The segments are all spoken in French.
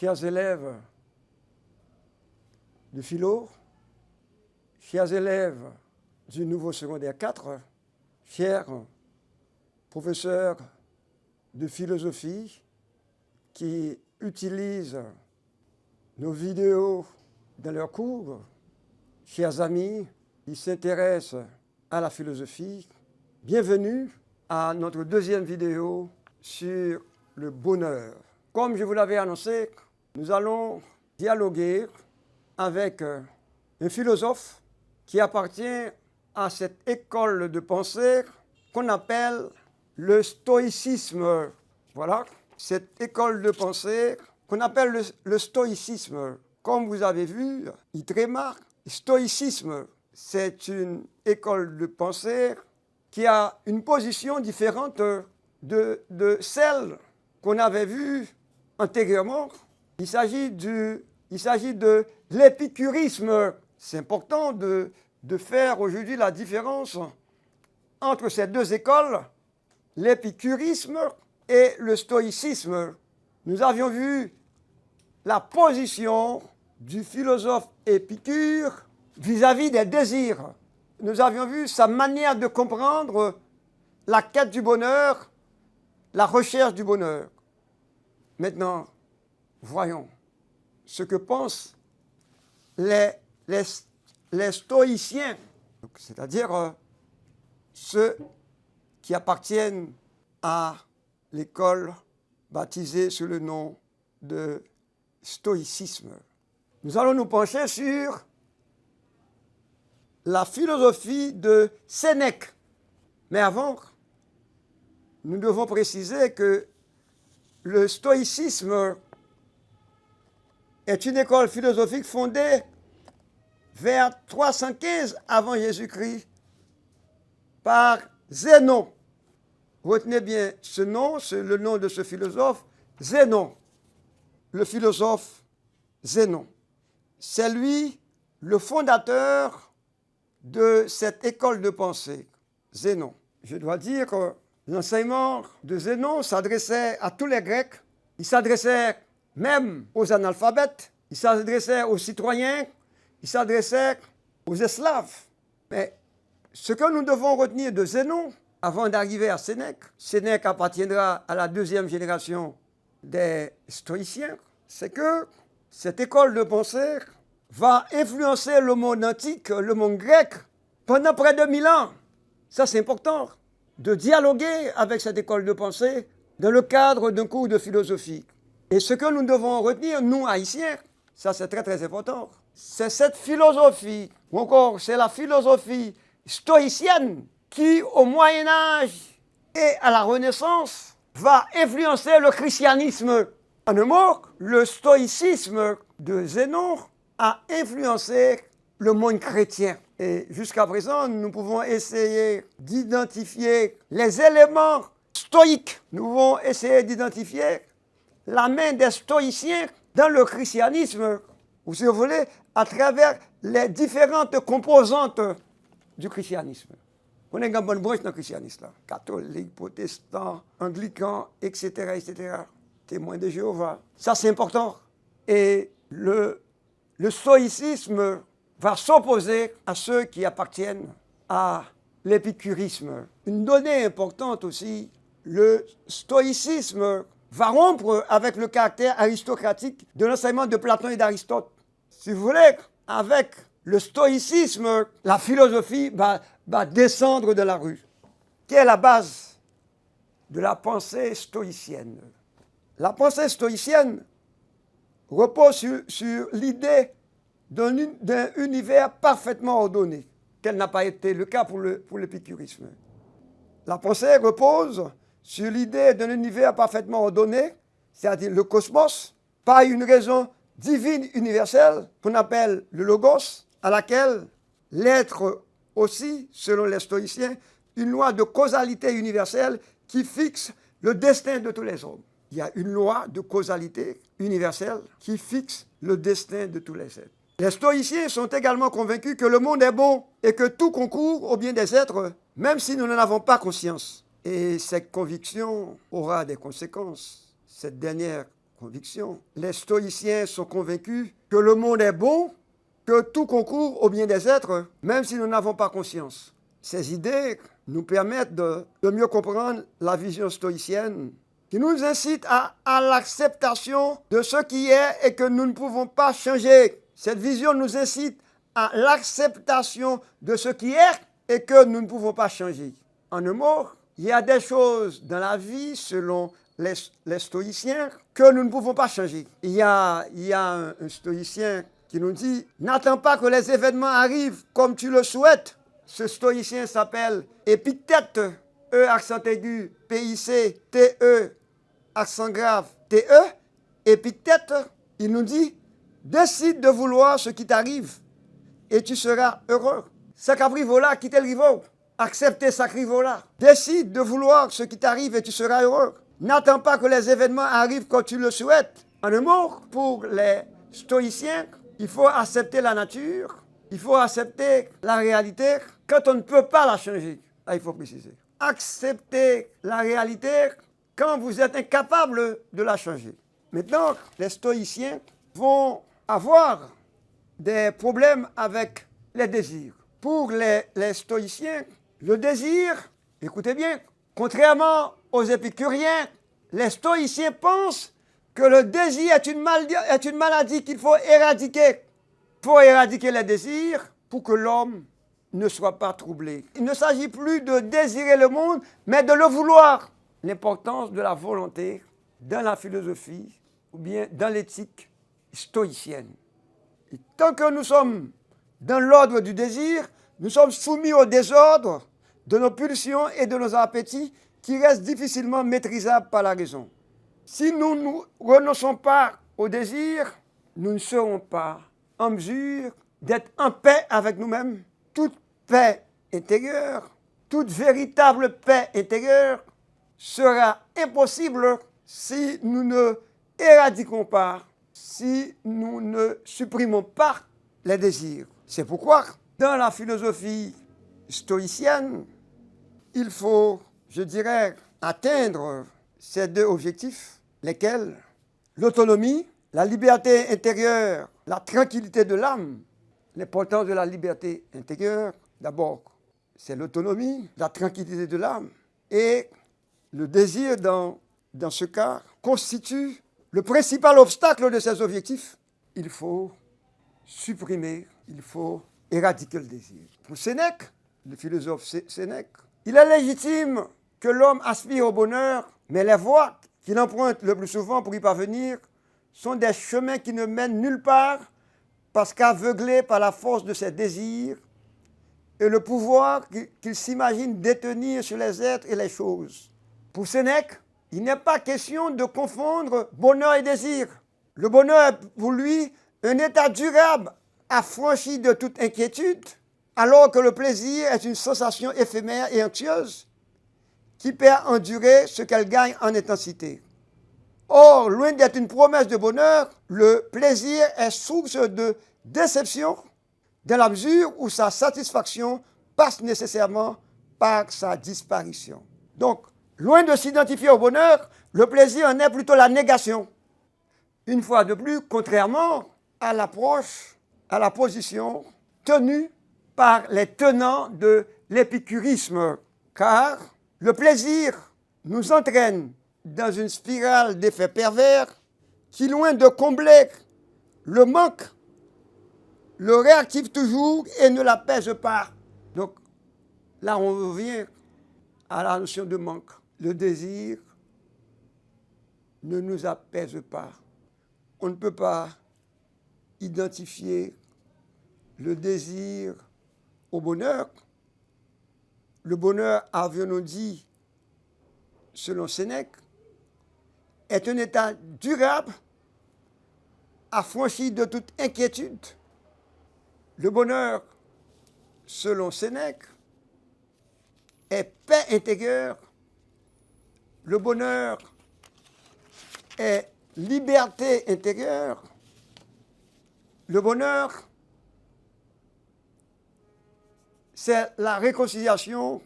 chers élèves de philo, chers élèves du nouveau secondaire 4, chers professeurs de philosophie qui utilisent nos vidéos dans leurs cours, chers amis qui s'intéressent à la philosophie, bienvenue à notre deuxième vidéo sur le bonheur. Comme je vous l'avais annoncé, nous allons dialoguer avec un philosophe qui appartient à cette école de pensée qu'on appelle le stoïcisme. Voilà, cette école de pensée qu'on appelle le stoïcisme. Comme vous avez vu, Itréma, stoïcisme, c'est une école de pensée qui a une position différente de celle qu'on avait vue antérieurement. Il s'agit de l'épicurisme. C'est important de faire aujourd'hui la différence entre ces deux écoles, l'épicurisme et le stoïcisme. Nous avions vu la position du philosophe Épicure vis-à-vis des désirs. Nous avions vu sa manière de comprendre la quête du bonheur, la recherche du bonheur. Maintenant, voyons ce que pensent les stoïciens, c'est-à-dire ceux qui appartiennent à l'école baptisée sous le nom de stoïcisme. Nous allons nous pencher sur la philosophie de Sénèque. Mais avant, nous devons préciser que le stoïcisme est une école philosophique fondée vers 315 avant Jésus-Christ par Zénon. Retenez bien ce nom, c'est le nom de ce philosophe, Zénon, le philosophe Zénon. C'est lui le fondateur de cette école de pensée, Zénon. Je dois dire que l'enseignement de Zénon s'adressait à tous les Grecs, il s'adressait même aux analphabètes, il s'adressait aux citoyens, il s'adressait aux esclaves. Mais ce que nous devons retenir de Zénon, avant d'arriver à Sénèque, Sénèque appartiendra à la deuxième génération des stoïciens, c'est que cette école de pensée va influencer le monde antique, le monde grec, pendant près de 1000 ans. Ça, c'est important, de dialoguer avec cette école de pensée dans le cadre d'un cours de philosophie. Et ce que nous devons retenir, nous, Haïtiens, ça, c'est très, très important, c'est cette philosophie, ou encore, c'est la philosophie stoïcienne qui, au Moyen-Âge et à la Renaissance, va influencer le christianisme. En un mot, le stoïcisme de Zénon a influencé le monde chrétien. Et jusqu'à présent, nous pouvons essayer d'identifier les éléments stoïques. Nous pouvons essayer d'identifier la main des stoïciens dans le christianisme, ou si vous voulez, à travers les différentes composantes du christianisme. On a une bonne branche dans le christianisme, là. Catholique, protestant, anglican, etc., etc. Témoin de Jéhovah. Ça, c'est important. Et le stoïcisme va s'opposer à ceux qui appartiennent à l'épicurisme. Une donnée importante aussi, le stoïcisme va rompre avec le caractère aristocratique de l'enseignement de Platon et d'Aristote. Si vous voulez, avec le stoïcisme, la philosophie va descendre de la rue. Quelle est la base de la pensée stoïcienne? La pensée stoïcienne repose sur l'idée d'un univers parfaitement ordonné, tel n'a pas été le cas pour l'épicurisme. La pensée repose sur l'idée d'un univers parfaitement ordonné, c'est-à-dire le cosmos, par une raison divine universelle qu'on appelle le logos, à laquelle l'être aussi, selon les stoïciens, une loi de causalité universelle qui fixe le destin de tous les hommes. Il y a une loi de causalité universelle qui fixe le destin de tous les êtres. Les stoïciens sont également convaincus que le monde est bon et que tout concourt au bien des êtres, même si nous n'en avons pas conscience. Et cette conviction aura des conséquences. Cette dernière conviction. Les stoïciens sont convaincus que le monde est bon, que tout concourt au bien des êtres, même si nous n'avons pas conscience. Ces idées nous permettent de mieux comprendre la vision stoïcienne, qui nous incite à l'acceptation de ce qui est et que nous ne pouvons pas changer. Cette vision nous incite à l'acceptation de ce qui est et que nous ne pouvons pas changer. En un mot, il y a des choses dans la vie, selon les stoïciens, que nous ne pouvons pas changer. Il y a un stoïcien qui nous dit « N'attends pas que les événements arrivent comme tu le souhaites ». Ce stoïcien s'appelle Épictète, E accent aigu, P-I-C-T-E, accent grave, T-E. Épictète, il nous dit « Décide de vouloir ce qui t'arrive et tu seras heureux. Sacaprivola, quitte le rivo. Accepte sacrivola. Décide de vouloir ce qui t'arrive et tu seras heureux. N'attends pas que les événements arrivent comme tu le souhaites. » En un mot, pour les stoïciens, il faut accepter la nature, il faut accepter la réalité quand on ne peut pas la changer. Là, il faut préciser. Accepter la réalité quand vous êtes incapable de la changer. Maintenant, les stoïciens vont avoir des problèmes avec les désirs. Pour les stoïciens, le désir, écoutez bien, contrairement aux épicuriens, les stoïciens pensent que le désir est une maladie qu'il faut éradiquer. Il faut éradiquer les désirs pour que l'homme ne soit pas troublé. Il ne s'agit plus de désirer le monde, mais de le vouloir. L'importance de la volonté dans la philosophie ou bien dans l'éthique stoïcienne. Et tant que nous sommes dans l'ordre du désir, nous sommes soumis au désordre de nos pulsions et de nos appétits qui restent difficilement maîtrisables par la raison. Si nous ne renonçons pas au désir, nous ne serons pas en mesure d'être en paix avec nous-mêmes. Toute paix intérieure, toute véritable paix intérieure sera impossible si nous ne éradiquons pas, si nous ne supprimons pas les désirs. C'est pourquoi, dans la philosophie stoïcienne, il faut, je dirais, atteindre ces deux objectifs, lesquels l'autonomie, la liberté intérieure, la tranquillité de l'âme. L'importance de la liberté intérieure, d'abord, c'est l'autonomie, la tranquillité de l'âme. Et le désir, dans ce cas, constitue le principal obstacle de ces objectifs. Il faut supprimer, il faut éradiquer le désir. Pour Sénèque, le philosophe Sénèque, il est légitime que l'homme aspire au bonheur, mais les voies qu'il emprunte le plus souvent pour y parvenir sont des chemins qui ne mènent nulle part parce qu'aveuglé par la force de ses désirs et le pouvoir qu'il s'imagine détenir sur les êtres et les choses. Pour Sénèque, il n'est pas question de confondre bonheur et désir. Le bonheur est pour lui un état durable, affranchi de toute inquiétude, alors que le plaisir est une sensation éphémère et anxieuse qui perd en durée ce qu'elle gagne en intensité. Or, loin d'être une promesse de bonheur, le plaisir est source de déception dans la mesure où sa satisfaction passe nécessairement par sa disparition. Donc, loin de s'identifier au bonheur, le plaisir en est plutôt la négation. Une fois de plus, contrairement à l'approche, à la position tenue par les tenants de l'épicurisme, car le plaisir nous entraîne dans une spirale d'effets pervers qui, loin de combler le manque, le réactive toujours et ne l'apaise pas. Donc, là, on revient à la notion de manque. Le désir ne nous apaise pas. On ne peut pas identifier le désir au bonheur. Le bonheur, avions-nous dit, selon Sénèque, est un état durable, affranchi de toute inquiétude. Le bonheur, selon Sénèque, est paix intérieure. Le bonheur est liberté intérieure. Le bonheur, c'est la réconciliation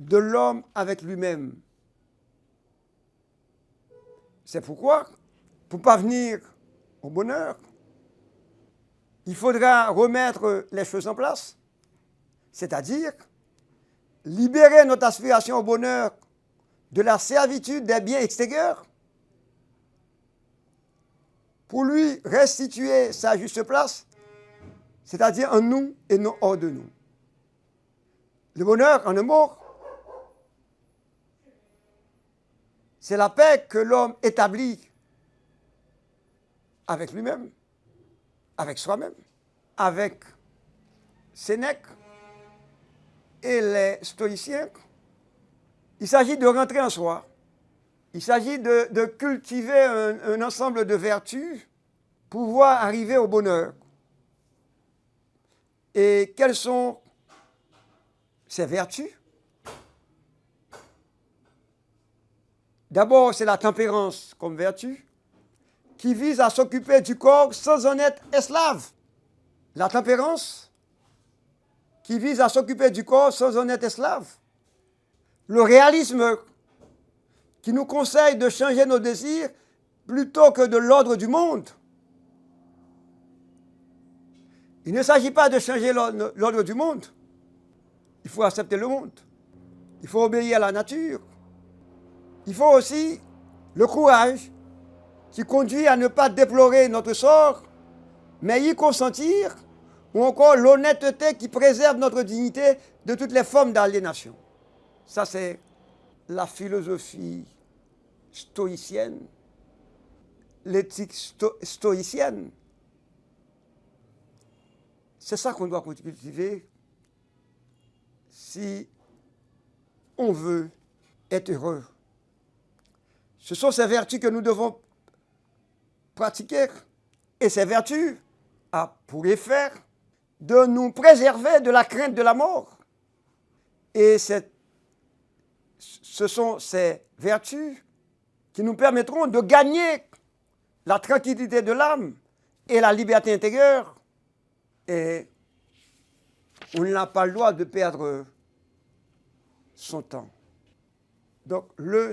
de l'homme avec lui-même. C'est pourquoi, pour parvenir au bonheur, il faudra remettre les choses en place, c'est-à-dire libérer notre aspiration au bonheur de la servitude des biens extérieurs pour lui restituer sa juste place, c'est-à-dire en nous et non hors de nous. Le bonheur, en un mot, c'est la paix que l'homme établit avec lui-même, avec soi-même, avec Sénèque et les stoïciens. Il s'agit de rentrer en soi. Il s'agit de cultiver un ensemble de vertus pour pouvoir arriver au bonheur. Et quelles sont ces vertus? D'abord, c'est la tempérance comme vertu qui vise à s'occuper du corps sans en être esclave. La tempérance qui vise à s'occuper du corps sans en être esclave. Le réalisme qui nous conseille de changer nos désirs plutôt que de l'ordre du monde. Il ne s'agit pas de changer l'ordre du monde. Il faut accepter le monde. Il faut obéir à la nature. Il faut aussi le courage qui conduit à ne pas déplorer notre sort, mais y consentir, ou encore l'honnêteté qui préserve notre dignité de toutes les formes d'aliénation. Ça, c'est la philosophie stoïcienne, l'éthique stoïcienne. C'est ça qu'on doit cultiver si on veut être heureux. Ce sont ces vertus que nous devons pratiquer. Et ces vertus ont pour effet de nous préserver de la crainte de la mort. Et ce sont ces vertus qui nous permettront de gagner la tranquillité de l'âme et la liberté intérieure. Et on n'a pas le droit de perdre son temps. Donc le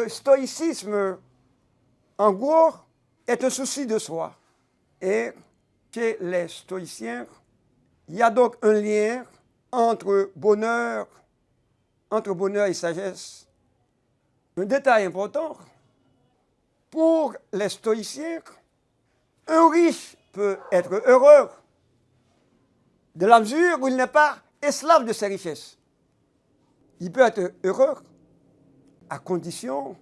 stoïcisme, en gros, est un souci de soi. Et chez les stoïciens, il y a donc un lien entre bonheur et sagesse. Un détail important, pour les stoïciens, un riche peut être heureux de la mesure où il n'est pas esclave de ses richesses. Il peut être heureux à condition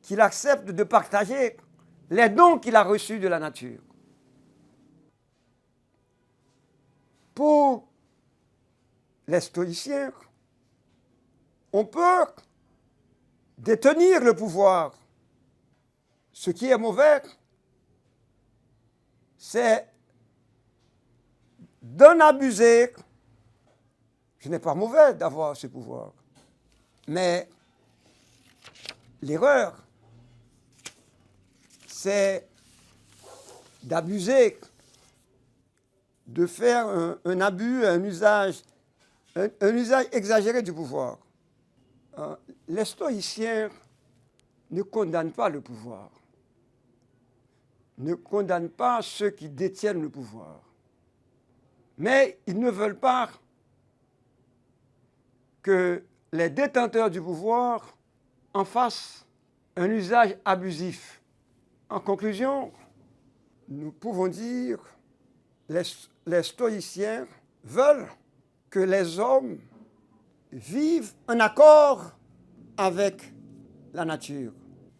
qu'il accepte de partager les dons qu'il a reçus de la nature. Pour les stoïciens, on peut détenir le pouvoir. Ce qui est mauvais, c'est d'en abuser. Ce n'est pas mauvais d'avoir ce pouvoir. Mais l'erreur, c'est d'abuser, de faire un abus, un usage exagéré du pouvoir. Les stoïciens ne condamnent pas le pouvoir, ne condamnent pas ceux qui détiennent le pouvoir. Mais ils ne veulent pas que les détenteurs du pouvoir en fassent un usage abusif. En conclusion, nous pouvons dire que les stoïciens veulent que les hommes vivent en accord avec la nature.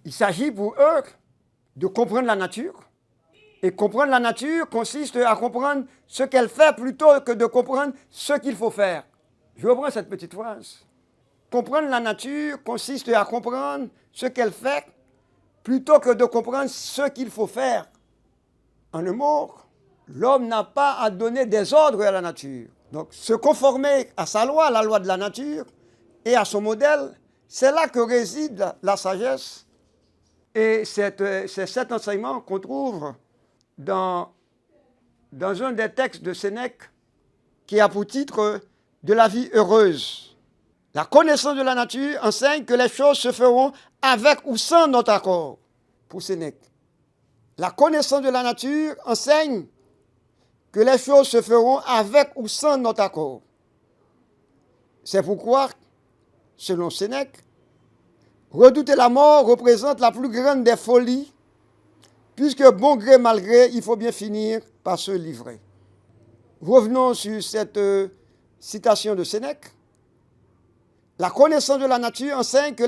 Il s'agit pour eux de comprendre la nature. Et comprendre la nature consiste à comprendre ce qu'elle fait plutôt que de comprendre ce qu'il faut faire. Je reprends cette petite phrase. Comprendre la nature consiste à comprendre ce qu'elle fait plutôt que de comprendre ce qu'il faut faire. En un mot, l'homme n'a pas à donner des ordres à la nature. Donc, se conformer à sa loi, à la loi de la nature, et à son modèle, c'est là que réside la sagesse. Et c'est cet enseignement qu'on trouve dans un des textes de Sénèque qui a pour titre « De la vie heureuse ». La connaissance de la nature enseigne que les choses se feront avec ou sans notre accord. Pour Sénèque. La connaissance de la nature enseigne que les choses se feront avec ou sans notre accord. C'est pourquoi, selon Sénèque, redouter la mort représente la plus grande des folies, puisque bon gré mal gré, il faut bien finir par se livrer. Revenons sur cette citation de Sénèque. La connaissance de la nature enseigne que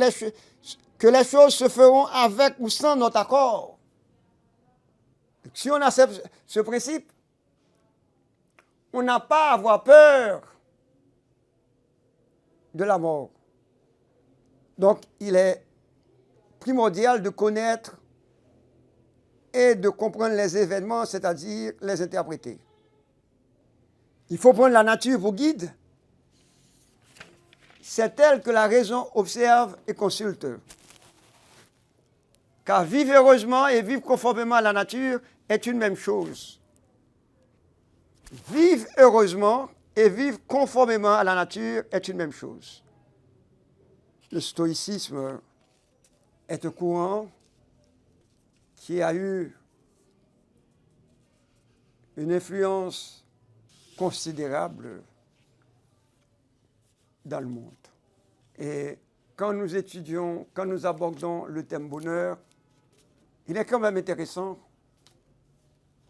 les choses se feront avec ou sans notre accord. Si on accepte ce principe, on n'a pas à avoir peur de la mort. Donc, il est primordial de connaître et de comprendre les événements, c'est-à-dire les interpréter. Il faut prendre la nature pour guide. C'est elle que la raison observe et consulte. Car vivre heureusement et vivre conformément à la nature est une même chose. Vivre heureusement et vivre conformément à la nature est une même chose. Le stoïcisme est un courant qui a eu une influence considérable dans le monde. Et quand nous étudions, quand nous abordons le thème bonheur, il est quand même intéressant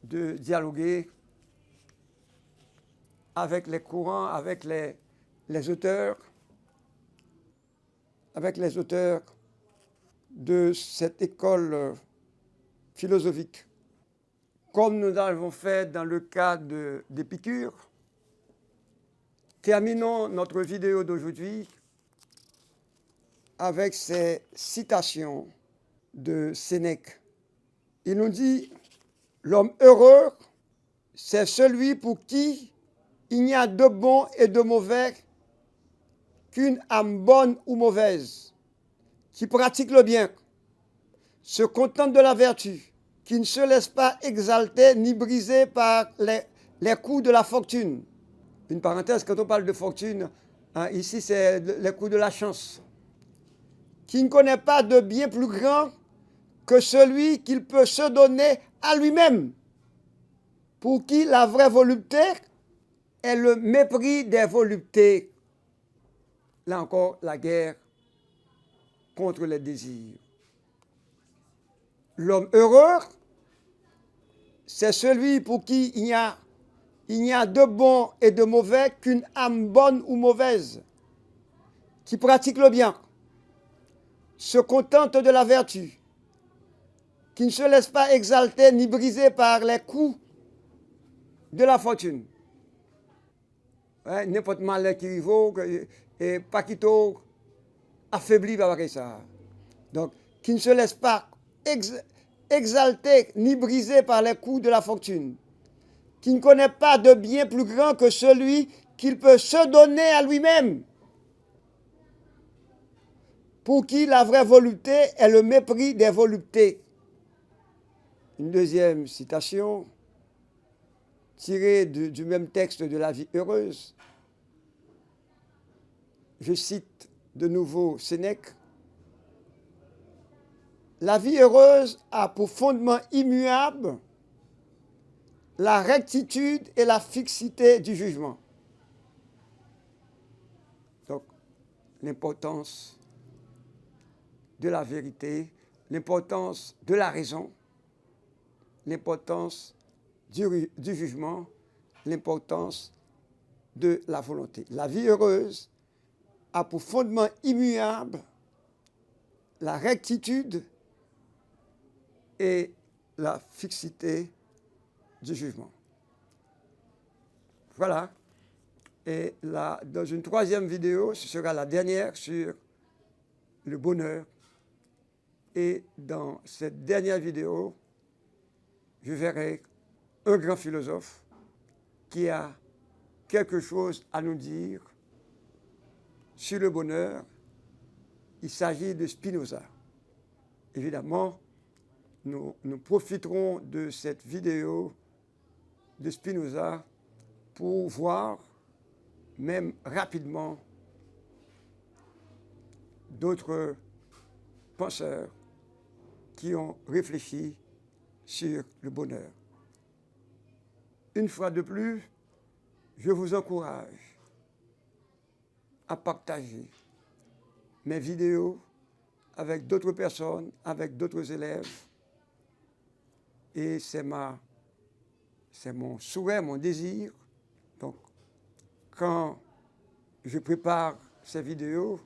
de dialoguer avec les courants, avec les auteurs de cette école philosophique. Comme nous l'avons fait dans le cas d'Épicure, terminons notre vidéo d'aujourd'hui avec ces citations de Sénèque. Il nous dit « L'homme heureux, c'est celui pour qui il n'y a de bon et de mauvais qu'une âme bonne ou mauvaise, qui pratique le bien, se contente de la vertu, qui ne se laisse pas exalter ni briser par les coups de la fortune. » Une parenthèse, quand on parle de fortune, ici c'est les coups de la chance. Qui ne connaît pas de bien plus grand que celui qu'il peut se donner à lui-même, pour qui la vraie volupté est le mépris des voluptés. Là encore, la guerre contre les désirs. L'homme heureux, c'est celui pour qui il n'y a de bon et de mauvais qu'une âme bonne ou mauvaise, qui pratique le bien, se contente de la vertu, qui ne se laisse pas exalter ni briser par les coups de la fortune. Ouais, n'importe malheur qui arrive, et pas quitte affaibli par ça. Donc, qui ne se laisse pas exalter ni briser par les coups de la fortune, qui ne connaît pas de bien plus grand que celui qu'il peut se donner à lui-même, pour qui la vraie volupté est le mépris des voluptés. Une deuxième citation, tirée du même texte de La vie heureuse. Je cite de nouveau Sénèque. La vie heureuse a pour fondement immuable la rectitude et la fixité du jugement. Donc, l'importance de la vérité, l'importance de la raison, l'importance du jugement, l'importance de la volonté. La vie heureuse a pour fondement immuable la rectitude et la fixité du jugement. Voilà. Et là, dans une troisième vidéo, ce sera la dernière sur le bonheur. Et dans cette dernière vidéo, je verrai un grand philosophe qui a quelque chose à nous dire sur le bonheur. Il s'agit de Spinoza. Évidemment, nous profiterons de cette vidéo de Spinoza pour voir, même rapidement, d'autres penseurs qui ont réfléchi sur le bonheur. Une fois de plus, je vous encourage à partager mes vidéos avec d'autres personnes, avec d'autres élèves. Et c'est mon souhait, mon désir. Donc, quand je prépare ces vidéos,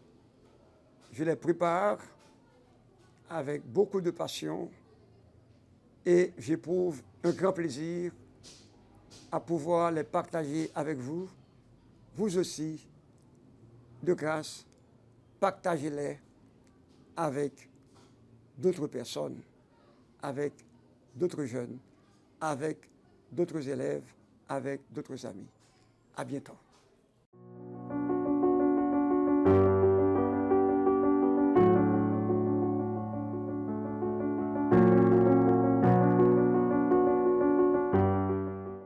je les prépare avec beaucoup de passion et j'éprouve un grand plaisir à pouvoir les partager avec vous. Vous aussi, de grâce, partagez-les avec d'autres personnes, avec d'autres jeunes, avec d'autres élèves, avec d'autres amis. À bientôt.